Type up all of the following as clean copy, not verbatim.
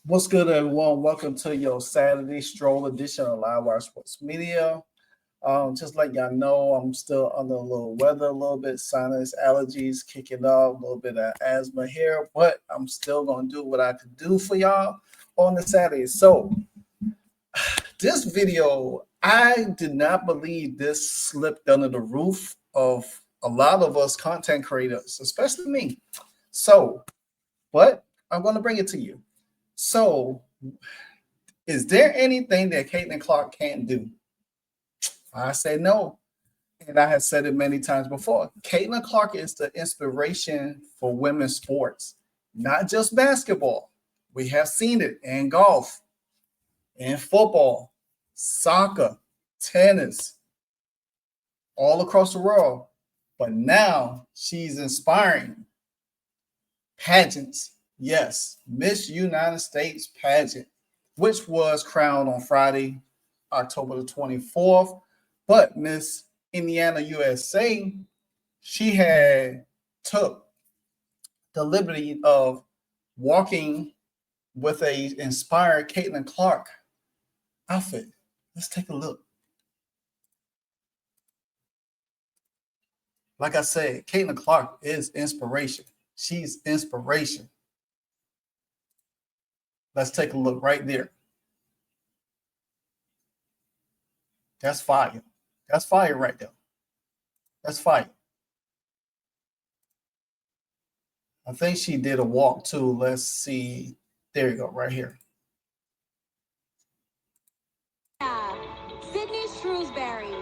What's good, everyone? Welcome to your Saturday stroll edition of Live Wire Sports Media. Just like y'all know, I'm still under a little weather, a little bit sinus allergies kicking up, a little bit of asthma here, but I'm still gonna do what I can do for y'all on the Saturday. So this video, I did not believe this slipped under the roof of a lot of us content creators, especially me. So, but I'm gonna bring it to you. So, is there anything that Caitlin Clark can't do? I say no. And I have said it many times before. Caitlin Clark is the inspiration for women's sports, not just basketball. We have seen it in golf, in football, soccer, tennis, all across the world. But now she's inspiring pageants. Yes, Miss United States pageant, which was crowned on Friday, October the 24th. But Miss Indiana USA, she had took the liberty of walking with a inspired Caitlin Clark outfit. Let's take a look. Like I said, Caitlin Clark is inspiration. She's inspiration. Let's take a look right there. That's fire. That's fire right there. That's fire. I think she did a walk too. Let's see. There you go, right here. Sydney Shrewsbury.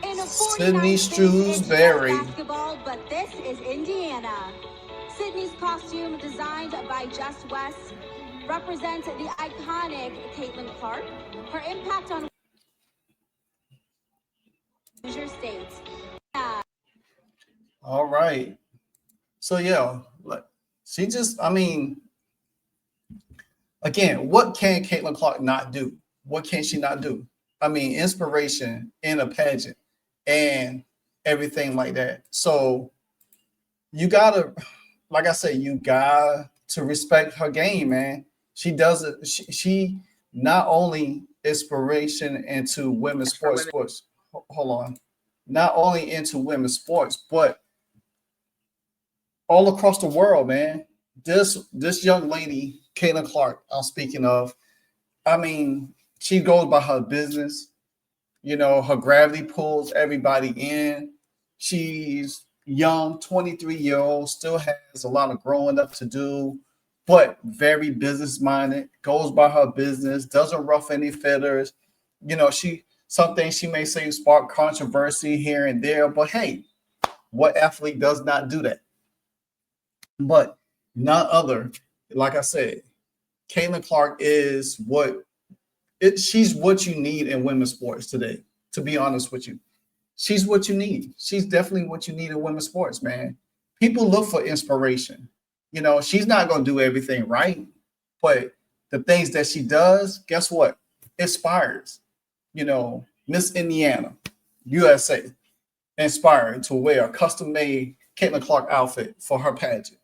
In a Sydney 49 Shrewsbury. basketball, but this is Indiana. Sydney's costume, designed by Jess West, represents the iconic Caitlin Clark. Her impact on your state. All right. So yeah, like she just, I mean, again, what can Caitlin Clark not do? What can she not do? I mean, inspiration in a pageant and everything like that. So you gotta, like I said, you got to respect her game, man. She does it. She not only inspiration into women's sports. Hold on, not only into women's sports, but all across the world, man. This young lady, Caitlin Clark, I'm speaking of. I mean, she goes by her business. You know, her gravity pulls everybody in. She's young, 23-year-old, still has a lot of growing up to do, but very business minded, goes by her business, doesn't ruff any feathers. You know, some things she may say spark controversy here and there, but hey, what athlete does not do that? But none other, like I said, Caitlin Clark is she's what you need in women's sports today, to be honest with you. She's what you need. She's definitely what you need in women's sports, man. People look for inspiration. You know, she's not going to do everything right, but the things that she does, guess what? Inspires. You know, Miss Indiana, USA, inspired to wear a custom made Caitlin Clark outfit for her pageant.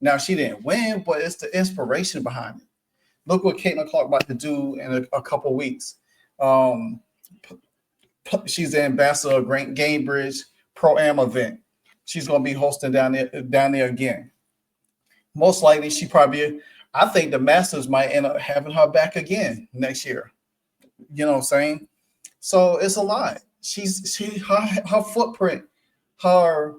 Now, she didn't win, but it's the inspiration behind it. Look what Caitlin Clark about to do in a couple weeks. She's the ambassador of Grant Gamebridge Pro-Am event. She's going to be hosting down there again. Most likely, I think the Masters might end up having her back again next year. You know what I'm saying? So it's a lot. Her footprint, her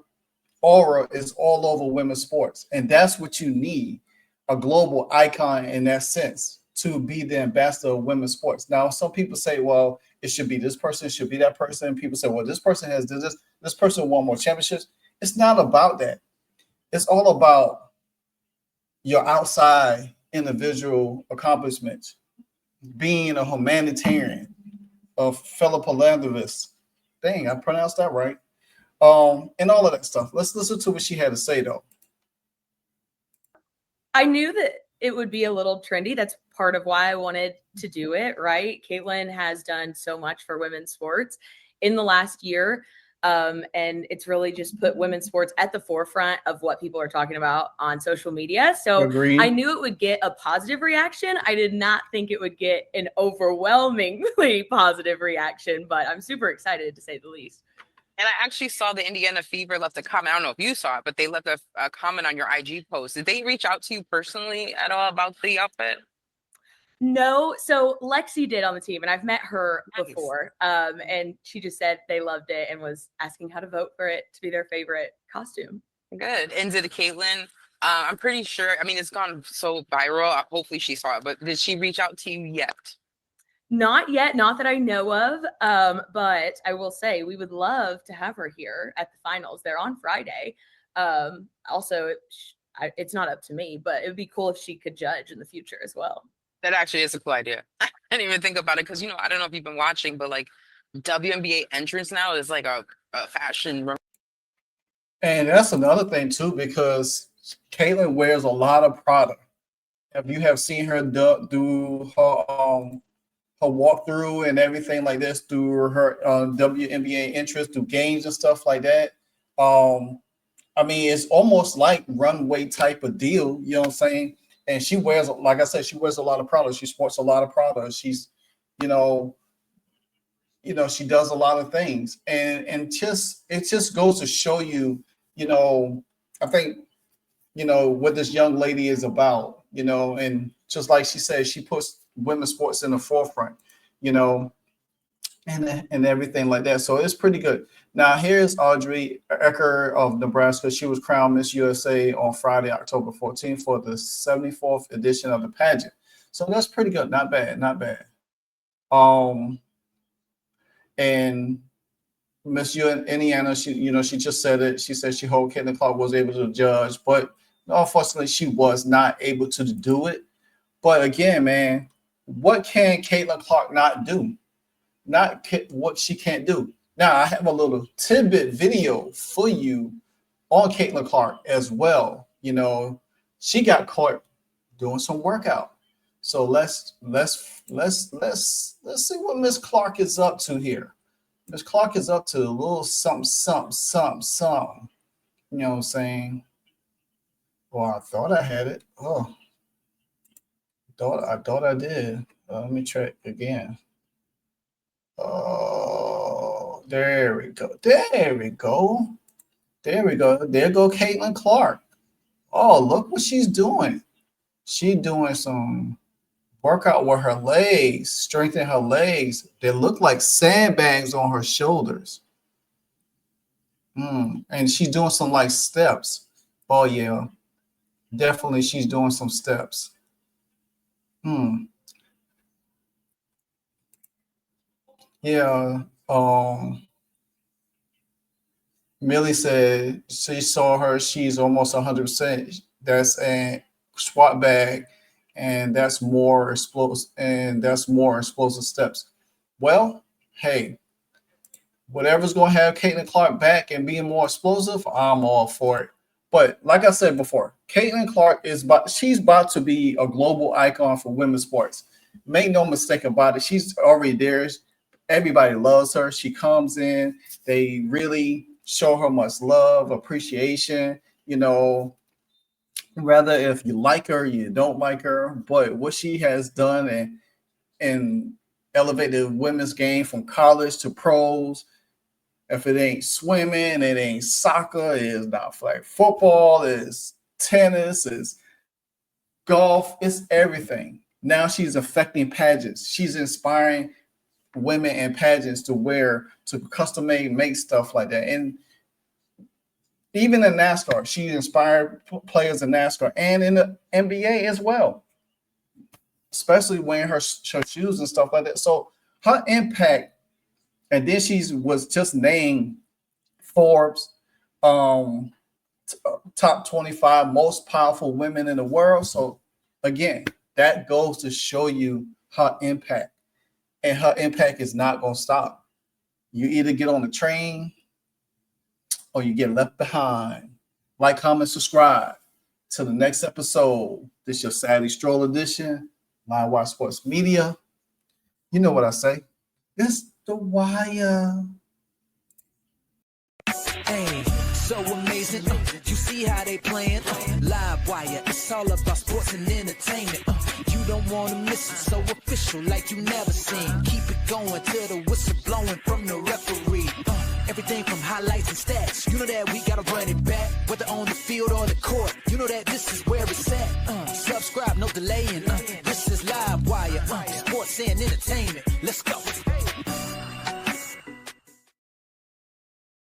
aura is all over women's sports, and that's what you need, a global icon in that sense, to be the ambassador of women's sports. Now, some people say, well, it should be this person, it should be that person. People say, well, this person has this person won more championships. It's not about that. It's all about your outside individual accomplishments, being a humanitarian, a fellow philanthropist. Dang, I pronounced that right. And all of that stuff. Let's listen to what she had to say, though. I knew that it would be a little trendy. That's part of why I wanted to do it, right? Caitlin has done so much for women's sports in the last year. And it's really just put women's sports at the forefront of what people are talking about on social media. So Agreed. I knew it would get a positive reaction. I did not think it would get an overwhelmingly positive reaction, but I'm super excited to say the least. And I actually saw the Indiana Fever left a comment. I don't know if you saw it, but they left a comment on your IG post. Did they reach out to you personally at all about the outfit? No, so Lexi did on the team, and I've met her Nice. before. And she just said they loved it and was asking how to vote for it to be their favorite costume. Good. And did Caitlin? I'm pretty sure. I mean, it's gone so viral. Hopefully, she saw it. But did she reach out to you yet? Not yet, not that I know of. But I will say we would love to have her here at the finals. They're on Friday. Also, it's not up to me, but it would be cool if she could judge in the future as well. That actually is a cool idea. I didn't even think about it because, I don't know if you've been watching, but like WNBA entrance now is like a fashion. And that's another thing too, because Caitlin wears a lot of product. If you have seen her do her walkthrough and everything like this through her WNBA entrance, through games and stuff like that. I mean, it's almost like runway type of deal. You know what I'm saying? And she wears, like I said, she wears a lot of products. She sports a lot of products. She's, she does a lot of things. And it just goes to show you, I think, what this young lady is about, and just like she said, she puts women's sports in the forefront, and everything like that. So it's pretty good. Now here's Audrey Ecker of Nebraska. She was crowned Miss USA on Friday, October 14th for the 74th edition of the pageant. So that's pretty good. Not bad. Not bad. And Miss Indiana, she just said it. She said she hoped Caitlin Clark was able to judge, but unfortunately she was not able to do it. But again, man, what can Caitlin Clark not do? Not what she can't do. Now, I have a little tidbit video for you on Caitlin Clark as well. She got caught doing some workout. So let's see what Miss Clark is up to here. Miss Clark is up to a little something. You know what I'm saying? Well, I thought I had it. Oh, I thought I did. Let me check again. Oh, there we go. There go Caitlin Clark. Oh, look what she's doing. She's doing some workout with her legs, strengthening her legs. They look like sandbags on her shoulders. And she's doing some like steps. Oh yeah, definitely she's doing some steps. Yeah. Millie said she saw her. She's almost 100%. That's a squat bag, and that's more explosive. Steps. Well, hey, whatever's going to have Caitlin Clark back and being more explosive, I'm all for it. But like I said before, Caitlin Clark she's about to be a global icon for women's sports. Make no mistake about it. She's already there. Everybody loves her. She comes in. They really show her much love, appreciation, whether if you like her, you don't like her. But what she has done and elevated women's game from college to pros. If it ain't swimming, it ain't soccer, it is not flag football, it's tennis, it's golf, it's everything. Now she's affecting pageants. She's inspiring women in pageants to custom make stuff like that. And even in NASCAR, she inspired players in NASCAR and in the NBA as well, especially wearing her shoes and stuff like that. So her impact, and then she was just named Forbes top 25 most powerful women in the world. So again, that goes to show you her impact. And her impact is not going to stop. You either get on the train or you get left behind. Like, comment, subscribe. Till the next episode. This is your Saturday Stroll edition. Live Wire Sports Media. You know what I say. It's the wire. so amazing. You see how they playing? Live wire, it's all about sports and entertainment. You don't wanna miss it, so official like you never seen. Keep it going till the whistle blowing from the referee. Everything from highlights and stats, you know that we gotta run it back. Whether on the field or the court, you know that this is where it's at. Subscribe, no delaying. This is Live Wire, sports and entertainment. Let's go.